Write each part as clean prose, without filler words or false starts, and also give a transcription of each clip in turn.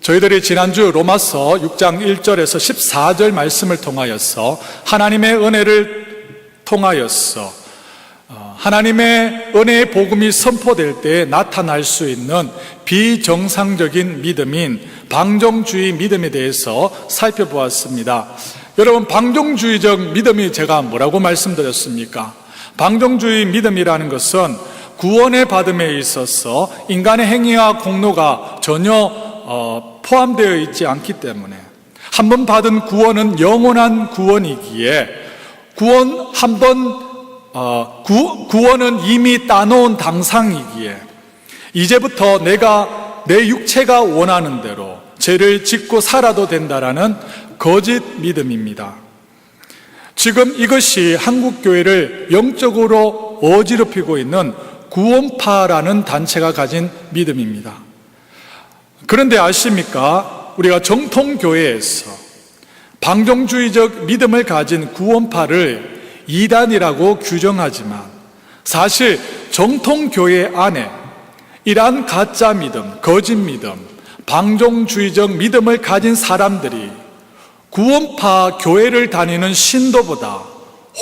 저희들이 지난주 로마서 6장 1절에서 14절 말씀을 통하여서 하나님의 은혜를 통하여서 하나님의 은혜의 복음이 선포될 때 나타날 수 있는 비정상적인 믿음인 방종주의 믿음에 대해서 살펴보았습니다. 여러분, 방종주의적 믿음이 제가 뭐라고 말씀드렸습니까? 방종주의 믿음이라는 것은 구원의 받음에 있어서 인간의 행위와 공로가 전혀 포함되어 있지 않기 때문에, 한 번 받은 구원은 영원한 구원이기에, 구원은 이미 따놓은 당상이기에 이제부터 내가 내 육체가 원하는 대로 죄를 짓고 살아도 된다라는 거짓 믿음입니다. 지금 이것이 한국교회를 영적으로 어지럽히고 있는 구원파라는 단체가 가진 믿음입니다. 그런데 아십니까? 우리가 정통교회에서 방종주의적 믿음을 가진 구원파를 이단이라고 규정하지만, 사실 정통교회 안에 이러한 가짜 믿음, 거짓 믿음, 방종주의적 믿음을 가진 사람들이 구원파 교회를 다니는 신도보다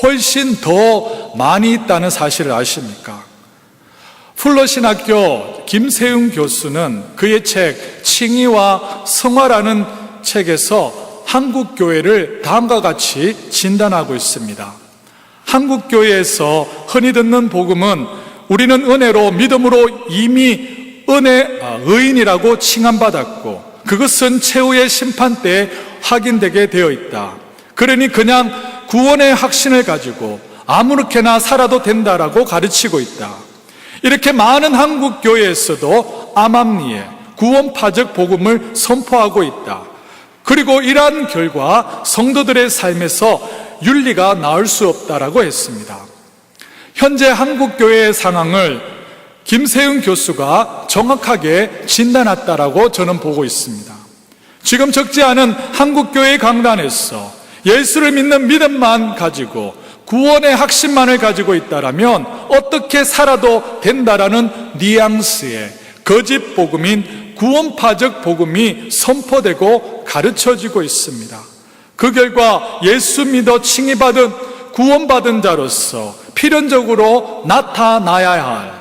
훨씬 더 많이 있다는 사실을 아십니까? 풀러신학교 김세웅 교수는 그의 책 칭의와 성화라는 책에서 한국교회를 다음과 같이 진단하고 있습니다. 한국교회에서 흔히 듣는 복음은 우리는 은혜로 믿음으로 이미 의인이라고 칭함받았고 그것은 최후의 심판 때 확인되게 되어 있다. 그러니 그냥 구원의 확신을 가지고 아무렇게나 살아도 된다라고 가르치고 있다. 이렇게 많은 한국교회에서도 암암리에 구원파적 복음을 선포하고 있다. 그리고 이러한 결과 성도들의 삶에서 윤리가 나올 수 없다라고 했습니다. 현재 한국교회의 상황을 김세웅 교수가 정확하게 진단했다라고 저는 보고 있습니다. 지금 적지 않은 한국교회 강단에서 예수를 믿는 믿음만 가지고 구원의 확신만을 가지고 있다라면 어떻게 살아도 된다라는 뉘앙스의 거짓 복음인 구원파적 복음이 선포되고 가르쳐지고 있습니다. 그 결과 예수 믿어 칭의받은 구원받은 자로서 필연적으로 나타나야 할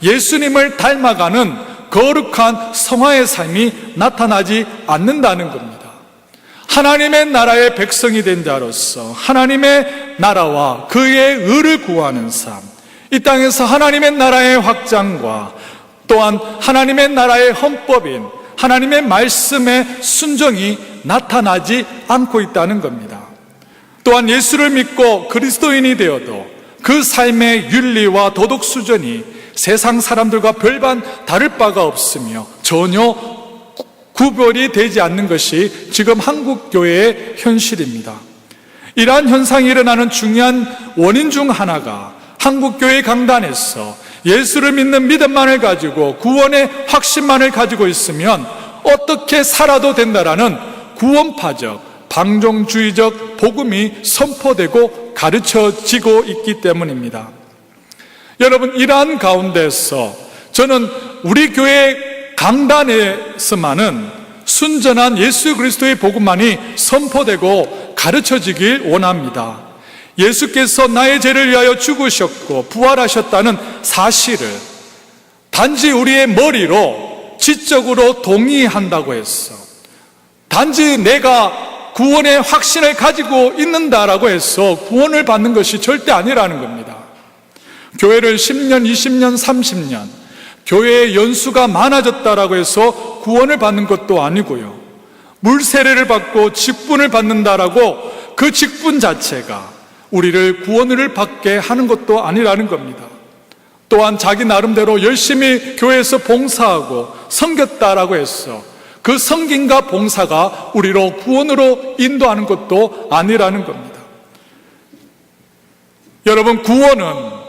예수님을 닮아가는 거룩한 성화의 삶이 나타나지 않는다는 겁니다. 하나님의 나라의 백성이 된 자로서 하나님의 나라와 그의 의를 구하는 삶, 이 땅에서 하나님의 나라의 확장과 또한 하나님의 나라의 헌법인 하나님의 말씀의 순종이 나타나지 않고 있다는 겁니다. 또한 예수를 믿고 그리스도인이 되어도 그 삶의 윤리와 도덕 수준이 세상 사람들과 별반 다를 바가 없으며 전혀 구별이 되지 않는 것이 지금 한국교회의 현실입니다. 이러한 현상이 일어나는 중요한 원인 중 하나가 한국교회 강단에서 예수를 믿는 믿음만을 가지고 구원의 확신만을 가지고 있으면 어떻게 살아도 된다라는 구원파적, 방종주의적 복음이 선포되고 가르쳐지고 있기 때문입니다. 여러분, 이러한 가운데서 저는 우리 교회 강단에서만은 순전한 예수 그리스도의 복음만이 선포되고 가르쳐지길 원합니다. 예수께서 나의 죄를 위하여 죽으셨고 부활하셨다는 사실을 단지 우리의 머리로 지적으로 동의한다고 했어. 단지 내가 구원의 확신을 가지고 있는다라고 해서 구원을 받는 것이 절대 아니라는 겁니다. 교회를 10년, 20년, 30년 교회의 연수가 많아졌다라고 해서 구원을 받는 것도 아니고요. 물세례를 받고 직분을 받는다라고 그 직분 자체가 우리를 구원을 받게 하는 것도 아니라는 겁니다. 또한 자기 나름대로 열심히 교회에서 봉사하고 섬겼다라고 해서 그 섬김과 봉사가 우리로 구원으로 인도하는 것도 아니라는 겁니다. 여러분, 구원은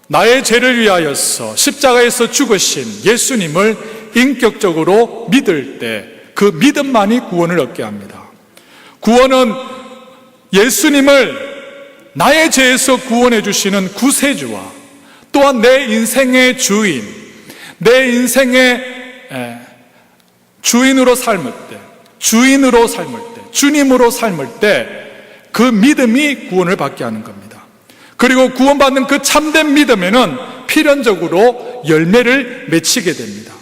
나의 죄를 위하여서 십자가에서 죽으신 예수님을 인격적으로 믿을 때 그 믿음만이 구원을 얻게 합니다. 구원은 예수님을 나의 죄에서 구원해 주시는 구세주와 또한 내 인생의 주인, 내 인생의 주인으로 삶을 때, 주인으로 삶을 때, 주님으로 삶을 때 그 믿음이 구원을 받게 하는 겁니다. 그리고 구원받는 그 참된 믿음에는 필연적으로 열매를 맺히게 됩니다.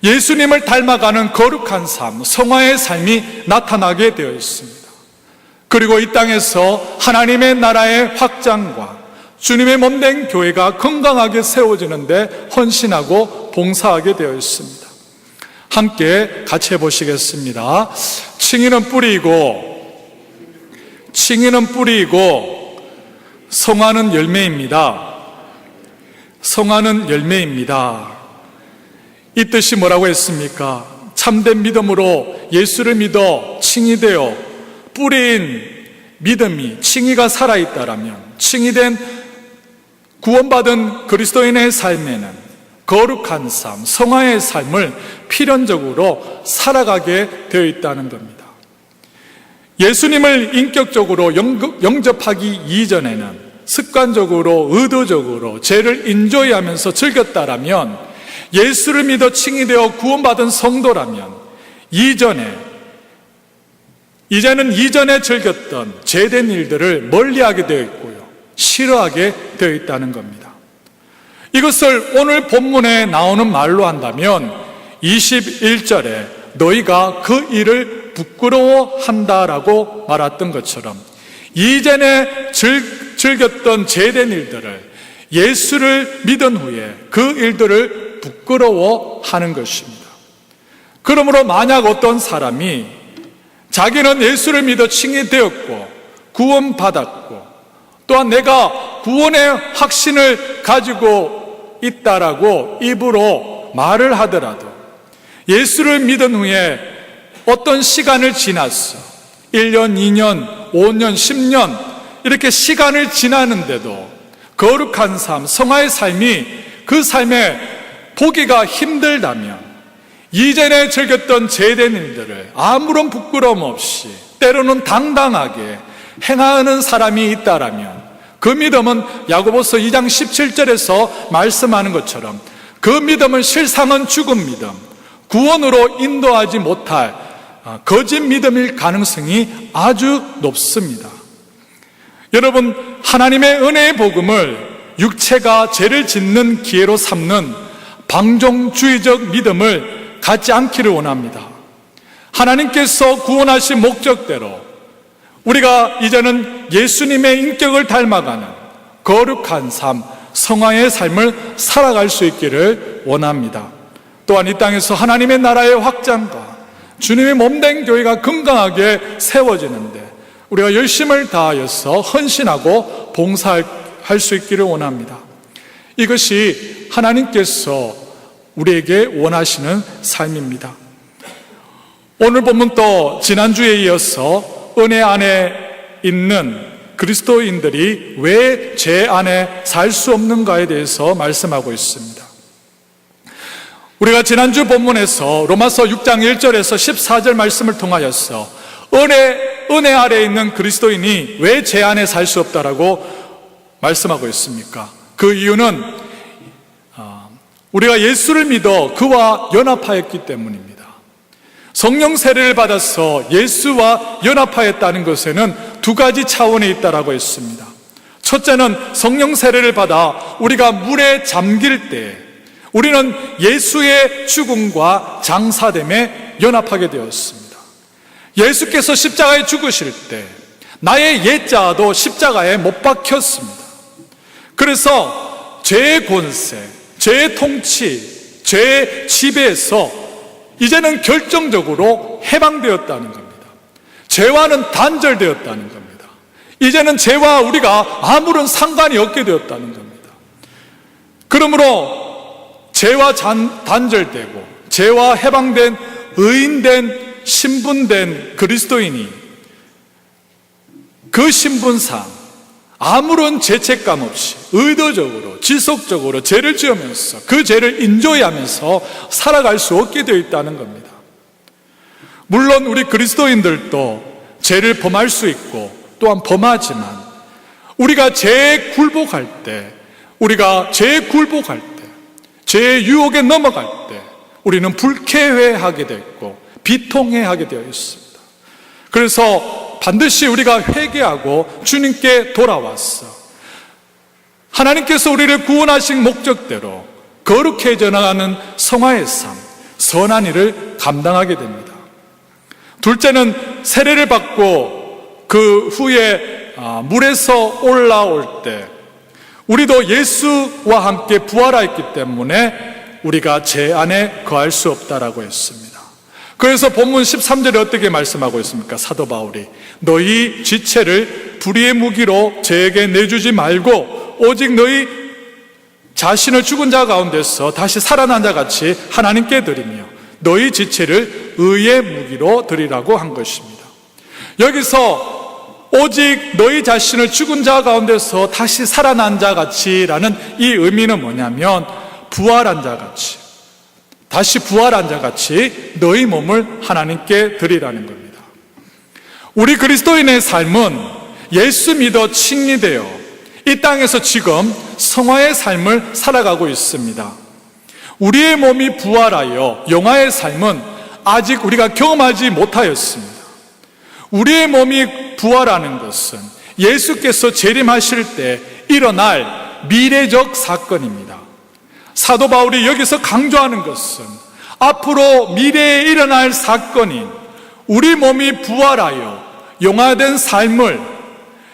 예수님을 닮아가는 거룩한 삶, 성화의 삶이 나타나게 되어 있습니다. 그리고 이 땅에서 하나님의 나라의 확장과 주님의 몸된 교회가 건강하게 세워지는데 헌신하고 봉사하게 되어 있습니다. 함께 같이 해보시겠습니다. 칭의는 뿌리이고 성화는 열매입니다. 성화는 열매입니다. 이 뜻이 뭐라고 했습니까? 참된 믿음으로 예수를 믿어 칭의되어 뿌린 믿음이, 칭의가 살아있다라면, 칭의된 구원받은 그리스도인의 삶에는 거룩한 삶, 성화의 삶을 필연적으로 살아가게 되어 있다는 겁니다. 예수님을 인격적으로 영접하기 이전에는 습관적으로, 의도적으로 죄를 인조이하면서 즐겼다라면, 예수를 믿어 칭의되어 구원받은 성도라면 이제는 이전에 즐겼던 죄된 일들을 멀리하게 되어 있고요, 싫어하게 되어 있다는 겁니다. 이것을 오늘 본문에 나오는 말로 한다면 21절에 너희가 그 일을 부끄러워한다라고 말했던 것처럼, 이전에 즐겼던 죄된 일들을, 예수를 믿은 후에 그 일들을 부끄러워하는 것입니다. 그러므로 만약 어떤 사람이 자기는 예수를 믿어 칭의되었고 구원받았고 또한 내가 구원의 확신을 가지고 있다라고 입으로 말을 하더라도, 예수를 믿은 후에 어떤 시간을 지났어, 1년, 2년, 5년, 10년 이렇게 시간을 지나는데도 거룩한 삶, 성화의 삶이 그 삶에 보기가 힘들다면, 이전에 즐겼던 죄된 일들을 아무런 부끄러움 없이 때로는 당당하게 행하는 사람이 있다라면, 그 믿음은 야고보서 2장 17절에서 말씀하는 것처럼 그 믿음은 실상은 죽은 믿음, 구원으로 인도하지 못할 거짓 믿음일 가능성이 아주 높습니다. 여러분, 하나님의 은혜의 복음을 육체가 죄를 짓는 기회로 삼는 방종주의적 믿음을 갖지 않기를 원합니다. 하나님께서 구원하신 목적대로 우리가 이제는 예수님의 인격을 닮아가는 거룩한 삶, 성화의 삶을 살아갈 수 있기를 원합니다. 또한 이 땅에서 하나님의 나라의 확장과 주님의 몸된 교회가 건강하게 세워지는데 우리가 열심을 다하여서 헌신하고 봉사할 수 있기를 원합니다. 이것이 하나님께서 우리에게 원하시는 삶입니다. 오늘 본문 또 지난주에 이어서 은혜 안에 있는 그리스도인들이 왜 죄 안에 살 수 없는가에 대해서 말씀하고 있습니다. 우리가 지난주 본문에서 로마서 6장 1절에서 14절 말씀을 통하여서 은혜 아래에 있는 그리스도인이 왜 죄 안에 살 수 없다라고 말씀하고 있습니까? 그 이유는 우리가 예수를 믿어 그와 연합하였기 때문입니다. 성령 세례를 받아서 예수와 연합하였다는 것에는 두 가지 차원이 있다라고 했습니다. 첫째는 성령 세례를 받아 우리가 물에 잠길 때 우리는 예수의 죽음과 장사됨에 연합하게 되었습니다. 예수께서 십자가에 죽으실 때 나의 옛자도 십자가에 못 박혔습니다. 그래서 죄의 권세, 죄의 통치, 죄의 지배에서 이제는 결정적으로 해방되었다는 겁니다. 죄와는 단절되었다는 겁니다. 이제는 죄와 우리가 아무런 상관이 없게 되었다는 겁니다. 그러므로 죄와 단절되고 죄와 해방된 의인된 신분된 그리스도인이 그 신분상 아무런 죄책감 없이 의도적으로 지속적으로 죄를 지으면서 그 죄를 인조이하면서 살아갈 수 없게 되어 있다는 겁니다. 물론 우리 그리스도인들도 죄를 범할 수 있고 또한 범하지만 우리가 죄에 굴복할 때, 죄의 유혹에 넘어갈 때 우리는 불쾌해하게 됐고 비통해하게 되어 있습니다. 그래서 반드시 우리가 회개하고 주님께 돌아왔어 하나님께서 우리를 구원하신 목적대로 거룩해져 나가는 성화의 삶, 선한 일을 감당하게 됩니다. 둘째는 세례를 받고 그 후에 물에서 올라올 때 우리도 예수와 함께 부활하였기 때문에 우리가 죄 안에 거할 수 없다라고 했습니다. 그래서 본문 13절에 어떻게 말씀하고 있습니까? 사도 바울이 너희 지체를 불의의 무기로 죄에게 내주지 말고 오직 너희 자신을 죽은 자 가운데서 다시 살아난 자 같이 하나님께 드리며 너희 지체를 의의 무기로 드리라고 한 것입니다. 여기서 오직 너희 자신을 죽은 자 가운데서 다시 살아난 자 같이라는 이 의미는 뭐냐면 부활한 자 같이, 다시 부활한 자 같이 너희 몸을 하나님께 드리라는 겁니다. 우리 그리스도인의 삶은 예수 믿어 칭의되어 이 땅에서 지금 성화의 삶을 살아가고 있습니다. 우리의 몸이 부활하여 영화의 삶은 아직 우리가 경험하지 못하였습니다. 우리의 몸이 부활하는 것은 예수께서 재림하실 때 일어날 미래적 사건입니다. 사도 바울이 여기서 강조하는 것은 앞으로 미래에 일어날 사건인 우리 몸이 부활하여 영화된 삶을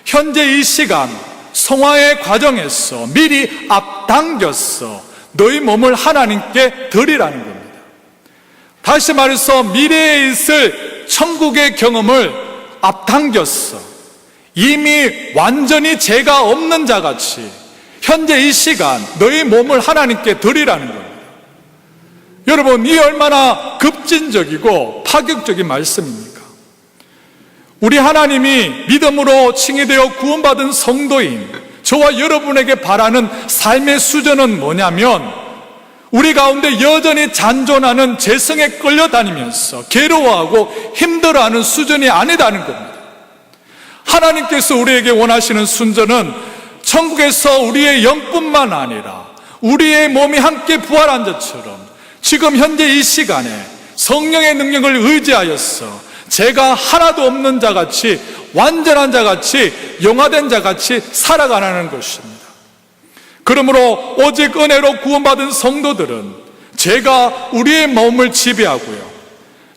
현재 이 시간 성화의 과정에서 미리 앞당겨서 너희 몸을 하나님께 드리라는 겁니다. 다시 말해서 미래에 있을 천국의 경험을 앞당겼어 이미 완전히 죄가 없는 자같이 현재 이 시간 너희 몸을 하나님께 드리라는 겁니다. 여러분, 이 얼마나 급진적이고 파격적인 말씀입니까? 우리 하나님이 믿음으로 칭의되어 구원받은 성도인 저와 여러분에게 바라는 삶의 수준은 뭐냐면 우리 가운데 여전히 잔존하는 죄성에 끌려다니면서 괴로워하고 힘들어하는 수준이 아니다는 겁니다. 하나님께서 우리에게 원하시는 순전은 천국에서 우리의 영뿐만 아니라 우리의 몸이 함께 부활한 것처럼 지금 현재 이 시간에 성령의 능력을 의지하여서 죄가 하나도 없는 자같이 완전한 자같이 영화된 자같이 살아가라는 것입니다. 그러므로 오직 은혜로 구원받은 성도들은 죄가 우리의 몸을 지배하고요,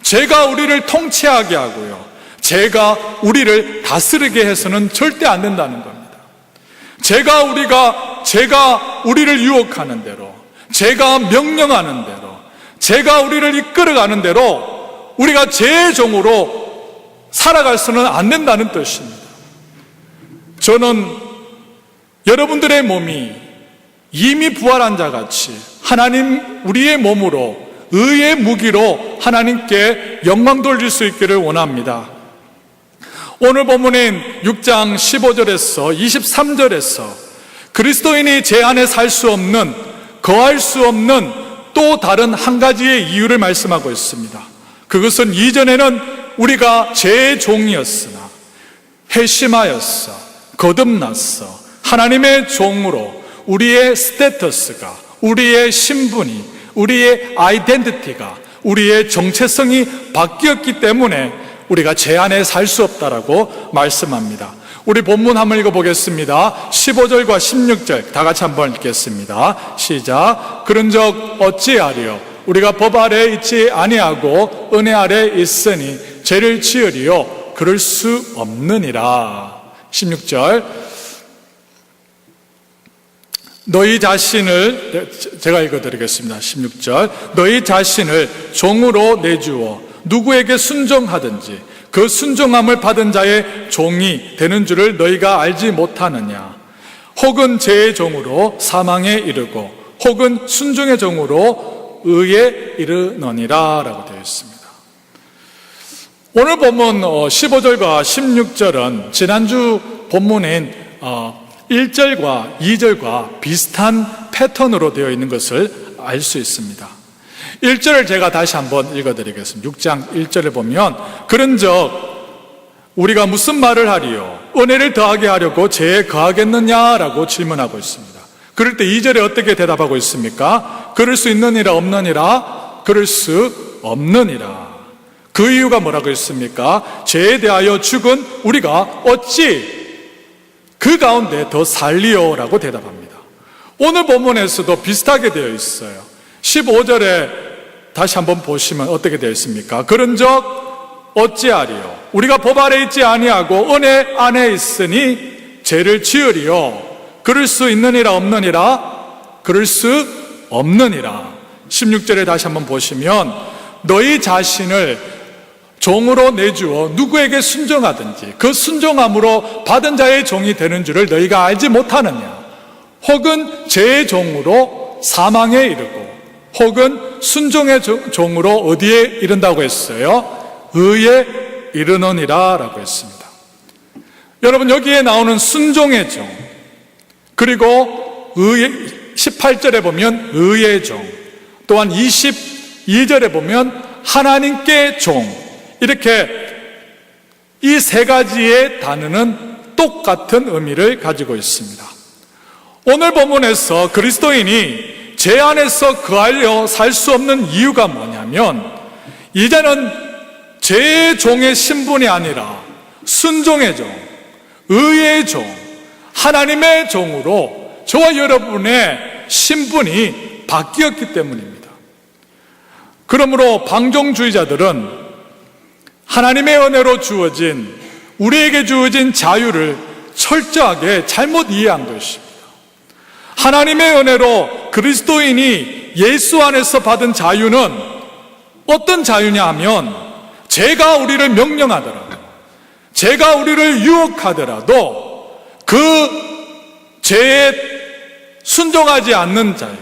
죄가 우리를 통치하게 하고요, 죄가 우리를 다스리게 해서는 절대 안 된다는 겁니다. 죄가 우리를 유혹하는 대로, 죄가 명령하는 대로, 죄가 우리를 이끌어가는 대로 우리가 죄의 종으로 살아갈 수는 안 된다는 뜻입니다. 저는 여러분들의 몸이 이미 부활한 자같이 하나님 우리의 몸으로 의의 무기로 하나님께 영광 돌릴 수 있기를 원합니다. 오늘 본문인 6장 15절에서 23절에서 그리스도인이 죄 안에 살 수 없는, 거할 수 없는 또 다른 한 가지의 이유를 말씀하고 있습니다. 그것은 이전에는 우리가 죄의 종이었으나 회심하였어, 거듭났어, 하나님의 종으로 우리의 스테터스가, 우리의 신분이, 우리의 아이덴티티가, 우리의 정체성이 바뀌었기 때문에 우리가 죄 안에 살 수 없다라고 말씀합니다. 우리 본문 한번 읽어보겠습니다. 15절과 16절 다 같이 한번 읽겠습니다. 시작. 그런즉 어찌하리요? 우리가 법 아래 있지 아니하고 은혜 아래 있으니 죄를 지으리요? 그럴 수 없느니라. 16절. 너희 자신을, 제가 읽어드리겠습니다. 16절. 너희 자신을 종으로 내주어 누구에게 순종하든지 그 순종함을 받은 자의 종이 되는 줄을 너희가 알지 못하느냐? 혹은 죄의 종으로 사망에 이르고 혹은 순종의 종으로 의에 이르느니라 라고 되어 있습니다. 오늘 본문 15절과 16절은 지난주 본문인 1절과 2절과 비슷한 패턴으로 되어 있는 것을 알 수 있습니다. 1절을 제가 다시 한번 읽어드리겠습니다. 6장 1절에 보면 그런즉 우리가 무슨 말을 하리요? 은혜를 더하게 하려고 죄에 거하겠느냐라고 질문하고 있습니다. 그럴 때 2절에 어떻게 대답하고 있습니까? 그럴 수 있느니라 없느니라? 그럴 수 없느니라. 그 이유가 뭐라고 했습니까? 죄에 대하여 죽은 우리가 어찌 그 가운데 더 살리오라고 대답합니다. 오늘 본문에서도 비슷하게 되어 있어요. 15절에 다시 한번 보시면 어떻게 되어 있습니까? 그런즉 어찌하리요? 우리가 법 아래 있지 아니하고 은혜 안에 있으니 죄를 지으리요? 그럴 수 있느니라 없느니라? 그럴 수 없느니라. 16절에 다시 한번 보시면 너희 자신을 종으로 내주어 누구에게 순종하든지 그 순종함으로 받은 자의 종이 되는 줄을 너희가 알지 못하느냐? 혹은 죄의 종으로 사망에 이르고 혹은 순종의 종으로 어디에 이른다고 했어요? 의에 이르느니라 라고 했습니다. 여러분, 여기에 나오는 순종의 종, 그리고 의의 18절에 보면 의의 종, 또한 22절에 보면 하나님께 종, 이렇게 이 세 가지의 단어는 똑같은 의미를 가지고 있습니다. 오늘 본문에서 그리스도인이 죄 안에서 거하여 살 수 없는 이유가 뭐냐면, 이제는 죄의 종의 신분이 아니라 순종의 종, 의의 종, 하나님의 종으로 저와 여러분의 신분이 바뀌었기 때문입니다. 그러므로 방종주의자들은 하나님의 은혜로 주어진, 우리에게 주어진 자유를 철저하게 잘못 이해한 것입니다. 하나님의 은혜로 그리스도인이 예수 안에서 받은 자유는 어떤 자유냐 하면, 죄가 우리를 명령하더라도, 죄가 우리를 유혹하더라도 그 죄에 순종하지 않는 자유,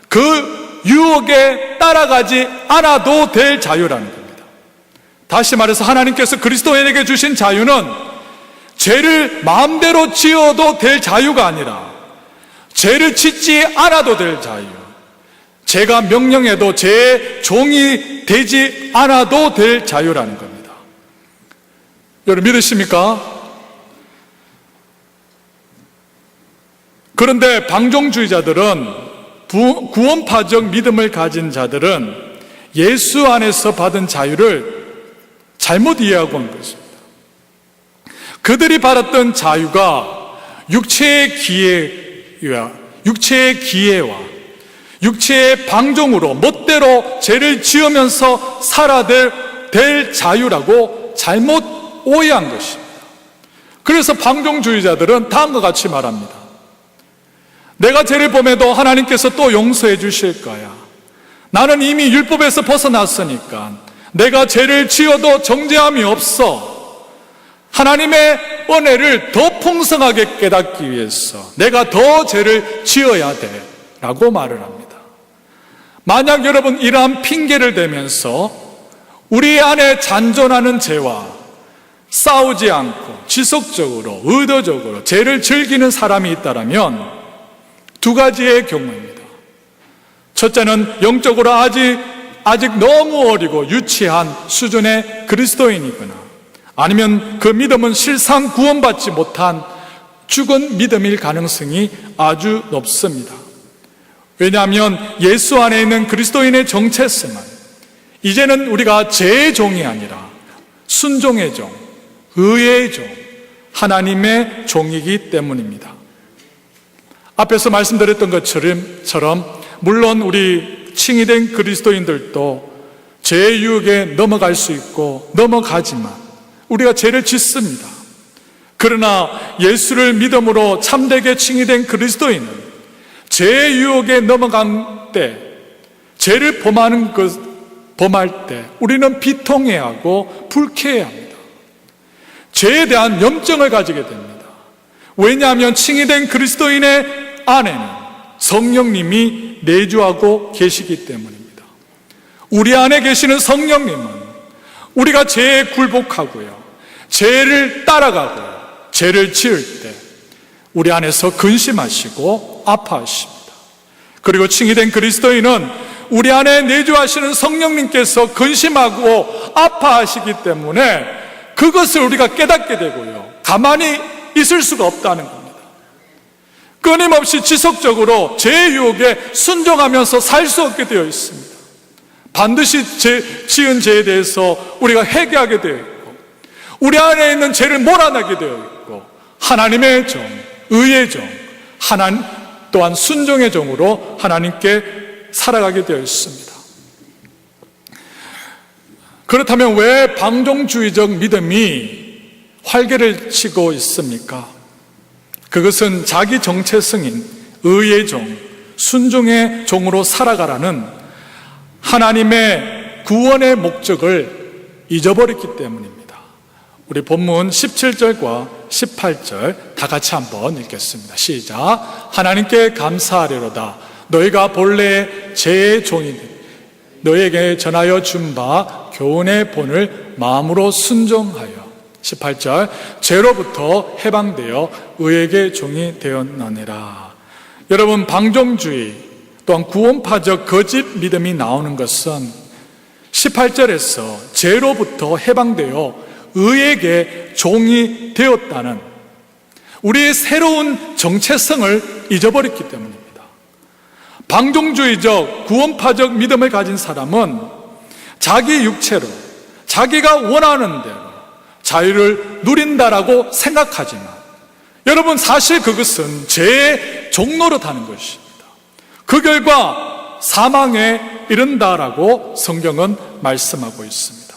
그 유혹에 따라가지 않아도 될 자유라는 겁니다. 다시 말해서 하나님께서 그리스도인에게 주신 자유는 죄를 마음대로 지어도 될 자유가 아니라 죄를 짓지 않아도 될 자유, 죄가 명령해도 죄의 종이 되지 않아도 될 자유라는 겁니다. 여러분 믿으십니까? 그런데 방종주의자들은, 구원파적 믿음을 가진 자들은 예수 안에서 받은 자유를 잘못 이해하고 온 것입니다. 그들이 받았던 자유가 육체의 기회와 육체의 방종으로 멋대로 죄를 지으면서 살아야 될 자유라고 잘못 오해한 것입니다. 그래서 방종주의자들은 다음과 같이 말합니다. 내가 죄를 범해도 하나님께서 또 용서해 주실 거야. 나는 이미 율법에서 벗어났으니까 내가 죄를 지어도 정죄함이 없어. 하나님의 은혜를 더 풍성하게 깨닫기 위해서 내가 더 죄를 지어야 돼 라고 말을 합니다. 만약 여러분 이러한 핑계를 대면서 우리 안에 잔존하는 죄와 싸우지 않고 지속적으로 의도적으로 죄를 즐기는 사람이 있다면 두 가지의 경우입니다. 첫째는 영적으로 아직 너무 어리고 유치한 수준의 그리스도인이거나, 아니면 그 믿음은 실상 구원받지 못한 죽은 믿음일 가능성이 아주 높습니다. 왜냐하면 예수 안에 있는 그리스도인의 정체성은 이제는 우리가 죄의 종이 아니라 순종의 종, 의의 종, 하나님의 종이기 때문입니다. 앞에서 말씀드렸던 것처럼 물론 우리 칭의된 그리스도인들도 죄의 유혹에 넘어갈 수 있고 넘어가지만 우리가 죄를 짓습니다. 그러나 예수를 믿음으로 참되게 칭의된 그리스도인은 죄의 유혹에 넘어간 때, 죄를 범할 때 우리는 비통해야 하고 불쾌해야 합니다. 죄에 대한 염증을 가지게 됩니다. 왜냐하면 칭의된 그리스도인의 안에는 성령님이 내주하고 계시기 때문입니다. 우리 안에 계시는 성령님은 우리가 죄에 굴복하고요, 죄를 따라가고요, 죄를 지을 때 우리 안에서 근심하시고 아파하십니다. 그리고 칭의된 그리스도인은 우리 안에 내주하시는 성령님께서 근심하고 아파하시기 때문에 그것을 우리가 깨닫게 되고요, 가만히 있을 수가 없다는 겁니다. 끊임없이 지속적으로 죄의 유혹에 순종하면서 살 수 없게 되어 있습니다. 반드시 지은 죄에 대해서 우리가 회개하게 되어 있고, 우리 안에 있는 죄를 몰아내게 되어 있고, 하나님의 종, 의의 종, 하나님 또한 순종의 종으로 하나님께 살아가게 되어 있습니다. 그렇다면 왜 방종주의적 믿음이 활개를 치고 있습니까? 그것은 자기 정체성인 의의 종, 순종의 종으로 살아가라는 하나님의 구원의 목적을 잊어버렸기 때문입니다. 우리 본문 17절과 18절 다 같이 한번 읽겠습니다. 시작. 하나님께 감사하리로다. 너희가 본래 제 종이니 너희에게 전하여 준 바 교훈의 본을 마음으로 순종하여. 18절. 죄로부터 해방되어 의에게 종이 되었느니라. 여러분, 방종주의 또한 구원파적 거짓 믿음이 나오는 것은 18절에서 죄로부터 해방되어 의에게 종이 되었다는 우리의 새로운 정체성을 잊어버렸기 때문입니다. 방종주의적 구원파적 믿음을 가진 사람은 자기 육체로 자기가 원하는 대로 자유를 누린다라고 생각하지만, 여러분, 사실 그것은 죄의 종노릇하는 것입니다. 그 결과 사망에 이른다라고 성경은 말씀하고 있습니다.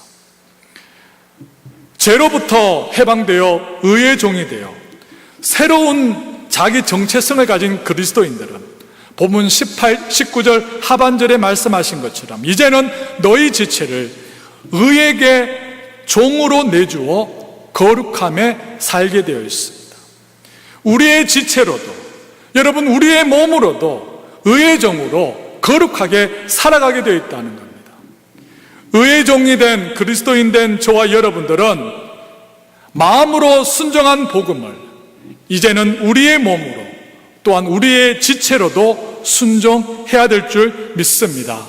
죄로부터 해방되어 의의 종이 되어 새로운 자기 정체성을 가진 그리스도인들은 본문 19절 하반절에 말씀하신 것처럼 이제는 너희 지체를 의에게 종으로 내주어 거룩함에 살게 되어 있습니다. 우리의 지체로도, 여러분, 우리의 몸으로도 의의 종으로 거룩하게 살아가게 되어 있다는 겁니다. 의의 종이 된 그리스도인 된 저와 여러분들은 마음으로 순종한 복음을 이제는 우리의 몸으로 또한 우리의 지체로도 순종해야 될 줄 믿습니다.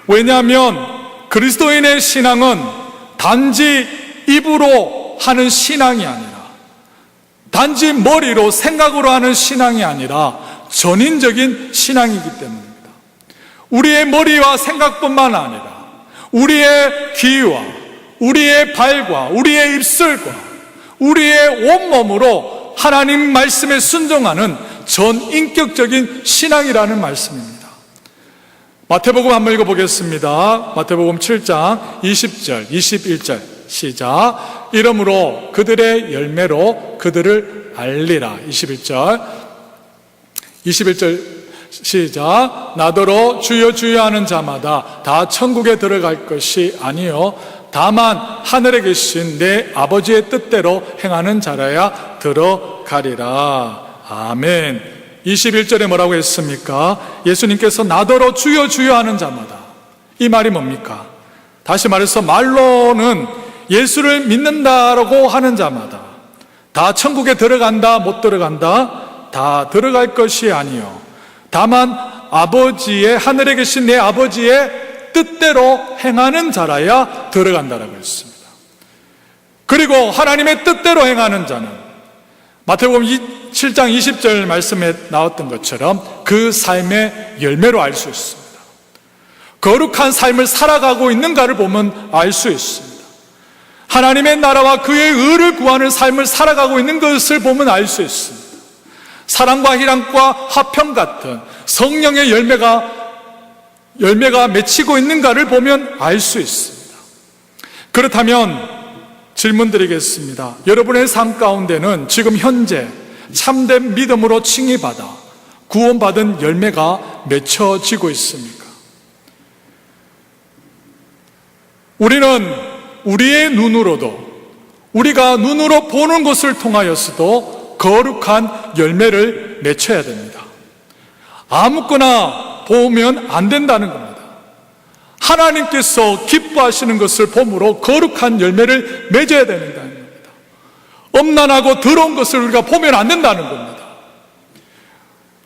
왜냐하면 그리스도인의 신앙은 단지 입으로 하는 신앙이 아니라, 단지 머리로 생각으로 하는 신앙이 아니라 전인적인 신앙이기 때문입니다. 우리의 머리와 생각뿐만 아니라 우리의 귀와 우리의 발과 우리의 입술과 우리의 온몸으로 하나님 말씀에 순종하는 전인격적인 신앙이라는 말씀입니다. 마태복음 한번 읽어보겠습니다. 마태복음 7장 20절, 21절 시작. 이러므로 그들의 열매로 그들을 알리라. 21절 시작. 나더러 주여 주여 하는 자마다 다 천국에 들어갈 것이 아니요 다만 하늘에 계신 내 아버지의 뜻대로 행하는 자라야 들어가리라. 아멘. 21절에 뭐라고 했습니까? 예수님께서 나더러 주여 주여 하는 자마다. 이 말이 뭡니까? 다시 말해서 말로는 예수를 믿는다라고 하는 자마다 다 천국에 들어간다, 못 들어간다? 다 들어갈 것이 아니요 다만 아버지의, 하늘에 계신 내 아버지의 뜻대로 행하는 자라야 들어간다라고 했습니다. 그리고 하나님의 뜻대로 행하는 자는 마태복음 7장 20절 말씀에 나왔던 것처럼 그 삶의 열매로 알 수 있습니다. 거룩한 삶을 살아가고 있는가를 보면 알 수 있습니다. 하나님의 나라와 그의 의를 구하는 삶을 살아가고 있는 것을 보면 알 수 있습니다. 사랑과 희락과 화평 같은 성령의 열매가 맺히고 있는가를 보면 알 수 있습니다. 그렇다면 질문 드리겠습니다. 여러분의 삶 가운데는 지금 현재 참된 믿음으로 칭의받아 구원받은 열매가 맺혀지고 있습니까? 우리는 우리의 눈으로도, 우리가 눈으로 보는 것을 통하여서도 거룩한 열매를 맺혀야 됩니다. 아무거나 보면 안 된다는 겁니다. 하나님께서 기뻐하시는 것을 봄으로 거룩한 열매를 맺어야 된다는 겁니다. 엄난하고 더러운 것을 우리가 보면 안 된다는 겁니다.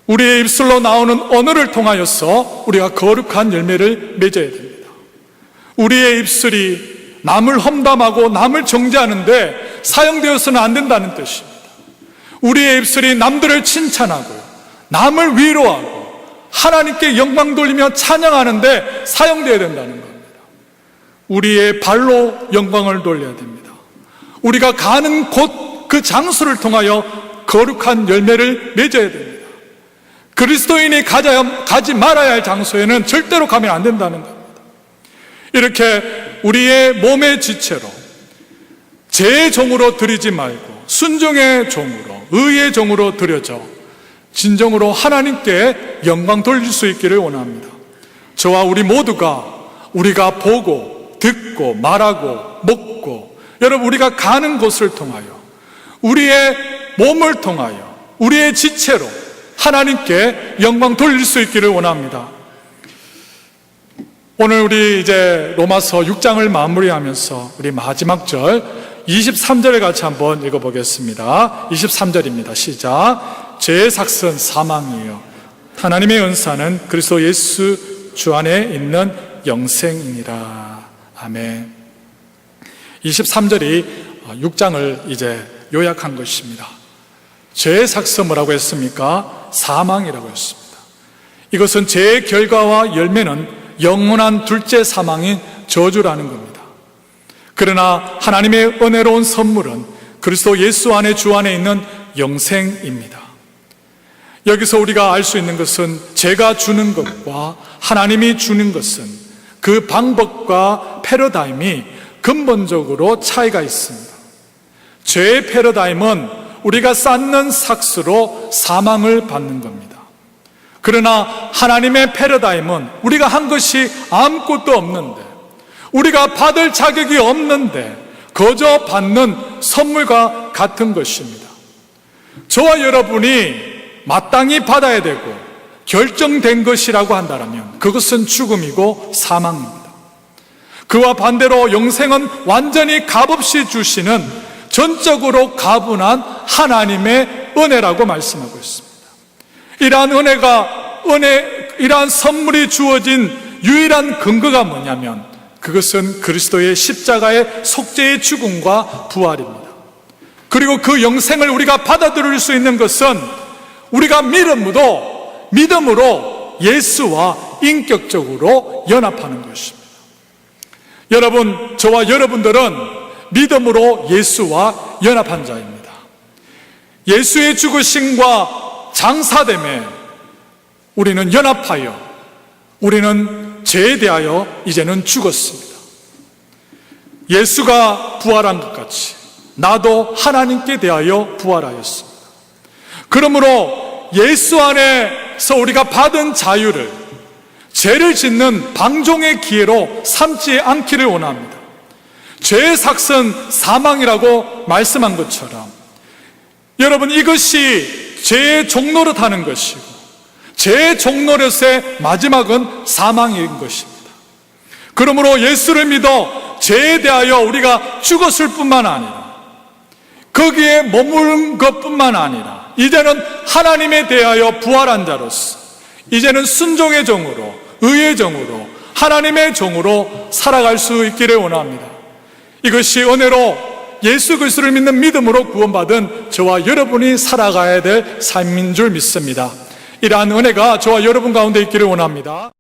우리의 입술로 나오는 언어를 통하여서 우리가 거룩한 열매를 맺어야 됩니다. 우리의 입술이 남을 험담하고 남을 정죄하는데 사용되어서는 안 된다는 뜻입니다. 우리의 입술이 남들을 칭찬하고 남을 위로하고 하나님께 영광 돌리며 찬양하는데 사용되어야 된다는 겁니다. 우리의 발로 영광을 돌려야 됩니다. 우리가 가는 곳 그 장소를 통하여 거룩한 열매를 맺어야 됩니다. 그리스도인이 가지 말아야 할 장소에는 절대로 가면 안 된다는 겁니다. 이렇게 우리의 몸의 지체로 죄의 종으로 드리지 말고 순종의 종으로, 의의 종으로 드려져 진정으로 하나님께 영광 돌릴 수 있기를 원합니다. 저와 우리 모두가 우리가 보고 듣고 말하고 먹고, 여러분 우리가 가는 곳을 통하여 우리의 몸을 통하여 우리의 지체로 하나님께 영광 돌릴 수 있기를 원합니다. 오늘 우리 이제 로마서 6장을 마무리하면서 우리 마지막 절 23절을 같이 한번 읽어보겠습니다. 23절입니다. 시작. 죄의 삭은 사망이에요. 하나님의 은사는 그리스도 예수 주 안에 있는 영생이니라. 아멘. 23절이 6장을 이제 요약한 것입니다. 죄의 삭은 뭐라고 했습니까? 사망이라고 했습니다. 이것은 죄의 결과와 열매는 영원한 둘째 사망인 저주라는 겁니다. 그러나 하나님의 은혜로운 선물은 그리스도 예수 안에 주 안에 있는 영생입니다. 여기서 우리가 알 수 있는 것은 죄가 주는 것과 하나님이 주는 것은 그 방법과 패러다임이 근본적으로 차이가 있습니다. 죄의 패러다임은 우리가 쌓는 삭스로 사망을 받는 겁니다. 그러나 하나님의 패러다임은 우리가 한 것이 아무것도 없는데, 우리가 받을 자격이 없는데 거저 받는 선물과 같은 것입니다. 저와 여러분이 마땅히 받아야 되고 결정된 것이라고 한다면 그것은 죽음이고 사망입니다. 그와 반대로 영생은 완전히 값없이 주시는 전적으로 가분한 하나님의 은혜라고 말씀하고 있습니다. 이러한 선물이 주어진 유일한 근거가 뭐냐면 그것은 그리스도의 십자가의 속죄의 죽음과 부활입니다. 그리고 그 영생을 우리가 받아들일 수 있는 것은 우리가 믿음으로 예수와 인격적으로 연합하는 것입니다. 여러분, 저와 여러분들은 믿음으로 예수와 연합한 자입니다. 예수의 죽으심과 장사됨에 우리는 연합하여 우리는 죄에 대하여 이제는 죽었습니다. 예수가 부활한 것 같이 나도 하나님께 대하여 부활하였습니다. 그러므로 예수 안에서 우리가 받은 자유를 죄를 짓는 방종의 기회로 삼지 않기를 원합니다. 죄의 삭은 사망이라고 말씀한 것처럼 여러분, 이것이 죄의 종노릇하는 것이고 죄의 종노릇의 마지막은 사망인 것입니다. 그러므로 예수를 믿어 죄에 대하여 우리가 죽었을 뿐만 아니라 거기에 머무른 것뿐만 아니라 이제는 하나님에 대하여 부활한 자로서 이제는 순종의 종으로, 의의 종으로, 하나님의 종으로 살아갈 수 있기를 원합니다. 이것이 은혜로 예수 그리스도를 믿는 믿음으로 구원받은 저와 여러분이 살아가야 될 삶인 줄 믿습니다. 이러한 은혜가 저와 여러분 가운데 있기를 원합니다.